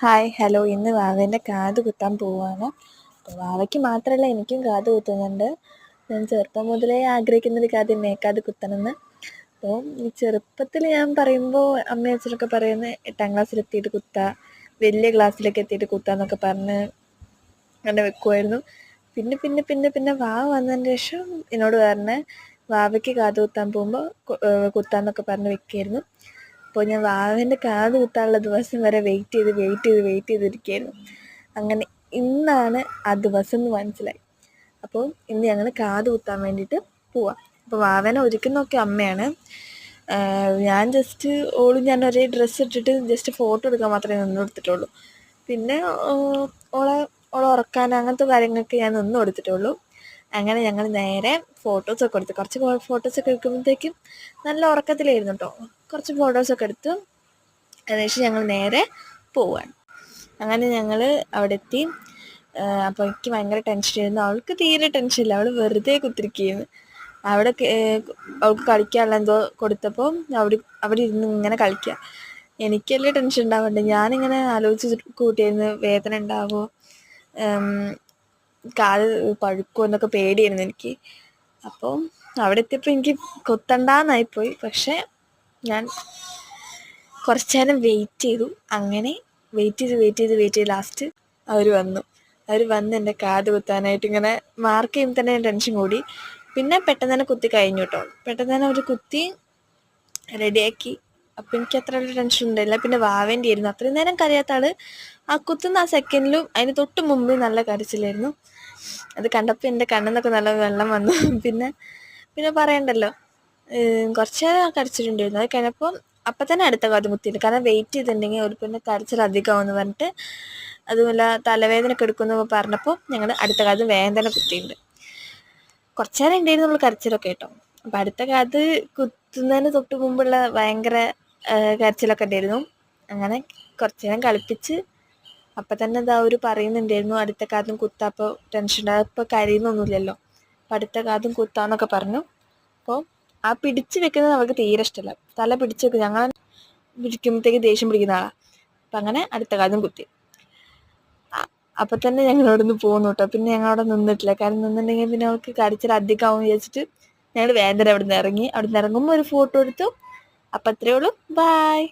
Hi hello ഇന്ന് വാവേൻ്റെ കാത് കുത്താൻ പോവുകയാണ്. അപ്പോൾ വാവയ്ക്ക് മാത്രമല്ല എനിക്കും കാത് കുത്തുന്നുണ്ട്. ഞാൻ ചെറുപ്പം മുതലേ ആഗ്രഹിക്കുന്നൊരു കാര്യം മേക്കാത് കുത്തണമെന്ന്. അപ്പോൾ ഈ ചെറുപ്പത്തിൽ ഞാൻ പറയുമ്പോൾ അമ്മയും അച്ഛനൊക്കെ പറയുന്നത് 8ാം ക്ലാസ്സിലെത്തിയിട്ട് കുത്തുക, വലിയ ക്ലാസ്സിലൊക്കെ എത്തിയിട്ട് കുത്താന്നൊക്കെ പറഞ്ഞ് അങ്ങനെ വെക്കുമായിരുന്നു. പിന്നെ വാവ വന്നതിന് ശേഷം എന്നോട് പറഞ്ഞ് വാവയ്ക്ക് കാത് കുത്താൻ പോകുമ്പോൾ കുത്താന്നൊക്കെ പറഞ്ഞ് വെക്കുകയായിരുന്നു. അപ്പോൾ ഞാൻ വാവേൻ്റെ കാത് കുത്താനുള്ള ദിവസം വരെ വെയിറ്റ് ചെയ്തിരിക്കുകയായിരുന്നു. അങ്ങനെ ഇന്നാണ് ആ ദിവസം എന്ന് മനസ്സിലായി. അപ്പോൾ ഇന്ന് ഞങ്ങൾ കാത് കുത്താൻ വേണ്ടിയിട്ട് പോവാം. അപ്പോൾ വാവേനെ ഒരുക്കുന്നൊക്കെ അമ്മയാണ്. ഞാൻ ജസ്റ്റ് ഞാൻ ഒരേ ഡ്രസ്സ് ഇട്ടിട്ട് ജസ്റ്റ് ഫോട്ടോ എടുക്കാൻ മാത്രമേ നിന്ന് കൊടുത്തിട്ടുള്ളൂ. പിന്നെ ഓളെ ഉറക്കാൻ അങ്ങനത്തെ കാര്യങ്ങൾക്ക് ഞാൻ നിന്നും കൊടുത്തിട്ടുള്ളൂ. അങ്ങനെ ഞങ്ങൾ നേരെ ഫോട്ടോസൊക്കെ എടുത്തു. കുറച്ച് ഫോട്ടോസൊക്കെ എടുക്കുമ്പോഴത്തേക്കും നല്ല ഉറക്കത്തിലായിരുന്നു കേട്ടോ. കുറച്ച് ഫോട്ടോസൊക്കെ എടുത്തു. അതിനുശേഷം ഞങ്ങൾ നേരെ പോവുകയാണ്. അങ്ങനെ ഞങ്ങൾ അവിടെ എത്തി. അപ്പോൾ എനിക്ക് ഭയങ്കര ടെൻഷനായിരുന്നു. അവൾക്ക് തീരെ ടെൻഷനില്ല. അവൾ വെറുതെ കുത്തിരിക്കുകയായിരുന്നു. അവിടെ അവൾക്ക് കളിക്കാനുള്ള എന്തോ കൊടുത്തപ്പോൾ അവിടെ ഇരുന്ന് ഇങ്ങനെ കളിക്കുക. എനിക്കല്ലേ ടെൻഷൻ ഉണ്ടാവണ്ടേ. ഞാനിങ്ങനെ ആലോചിച്ച് കൂട്ടിയായിരുന്നു വേദന ഉണ്ടാവുമോ, കാല് പഴുക്കുമോ എന്നൊക്കെ പേടിയായിരുന്നു എനിക്ക്. അപ്പോൾ അവിടെ എത്തിയപ്പോൾ എനിക്ക് കൊത്തണ്ടാന്നായിപ്പോയി. പക്ഷേ ഞാൻ കുറച്ച് നേരം വെയിറ്റ് ചെയ്തു. അങ്ങനെ വെയിറ്റ് ചെയ്ത് ലാസ്റ്റ് അവർ വന്ന് എൻ്റെ കാത് കുത്താനായിട്ട് ഇങ്ങനെ മാർക്ക് ചെയ്യുമ്പോൾ തന്നെ ടെൻഷൻ കൂടി. പിന്നെ പെട്ടെന്ന് തന്നെ കുത്തി കഴിഞ്ഞു കേട്ടോ. പെട്ടെന്ന് തന്നെ അവർ കുത്തി റെഡിയാക്കി. അപ്പം എനിക്ക് അത്ര വലിയ ടെൻഷൻ ഉണ്ടായില്ല. പിന്നെ വാവേൻ്റെ ആയിരുന്നു. അത്രയും നേരം കരയാത്ത ആൾ ആ കുത്തുന്ന ആ സെക്കൻഡിലും അതിന് തൊട്ട് മുമ്പ് നല്ല കരച്ചിലായിരുന്നു. അത് കണ്ടപ്പോൾ എൻ്റെ കണ്ണിന്നൊക്കെ നല്ല വെള്ളം വന്നു. പിന്നെ പറയണ്ടല്ലോ, കുറച്ച് കരച്ചിട്ടുണ്ടായിരുന്നു. അത് കഴിഞ്ഞപ്പോൾ അപ്പം തന്നെ അടുത്ത കാത് കുത്തിയിട്ട്, കാരണം വെയിറ്റ് ചെയ്തിട്ടുണ്ടെങ്കിൽ ഒരു പിന്നെ കരച്ചിൽ അധികമാവെന്ന് പറഞ്ഞിട്ട്, അതുപോലെ തലവേദനയൊക്കെ എടുക്കുമെന്ന് പറഞ്ഞപ്പോൾ ഞങ്ങൾ അടുത്ത കാത് വേഗം തന്നെ കുത്തിയിട്ടുണ്ട്. കുറച്ച് നേരം ഉണ്ടായിരുന്നുള്ളൂ കരച്ചിലൊക്കെ കേട്ടോ. അപ്പം അടുത്ത കാത് കുത്തുന്നതിന് തൊട്ട് മുമ്പുള്ള ഭയങ്കര കരച്ചിലൊക്കെ ഉണ്ടായിരുന്നു. അങ്ങനെ കുറച്ച് നേരം കളിപ്പിച്ച് അപ്പം തന്നെ അവർ പറയുന്നുണ്ടായിരുന്നു അടുത്ത കാതും കുത്താം, അപ്പോൾ ടെൻഷൻ ഉണ്ടാകും, ഇപ്പോൾ കരയുന്നൊന്നുമില്ലല്ലോ, അപ്പം അടുത്ത കാതും കുത്താന്നൊക്കെ പറഞ്ഞു. അപ്പോൾ ആ പിടിച്ച് വെക്കുന്നത് അവൾക്ക് തീരെ ഇഷ്ടമല്ല. തല പിടിച്ച് വെക്കും. ഞങ്ങൾ പിടിക്കുമ്പോഴത്തേക്ക് ദേഷ്യം പിടിക്കുന്ന ആളാണ്. അപ്പം അങ്ങനെ അടുത്ത കാതും കുത്തി. അപ്പം തന്നെ ഞങ്ങളവിടെ നിന്ന് പോന്നു കേട്ടോ. പിന്നെ ഞങ്ങളവിടെ നിന്നിട്ടില്ല. കാരണം നിന്നിട്ടുണ്ടെങ്കിൽ പിന്നെ അവൾക്ക് കരച്ചിൽ അധികമാവും വിചാരിച്ചിട്ട് ഞങ്ങൾ വേദന അവിടെ നിന്ന് ഇറങ്ങി. അവിടെ നിന്ന് ഇറങ്ങുമ്പോൾ ഒരു ഫോട്ടോ എടുത്തു. അപ്പം അത്രയേ ഉള്ളൂ. ബായ്.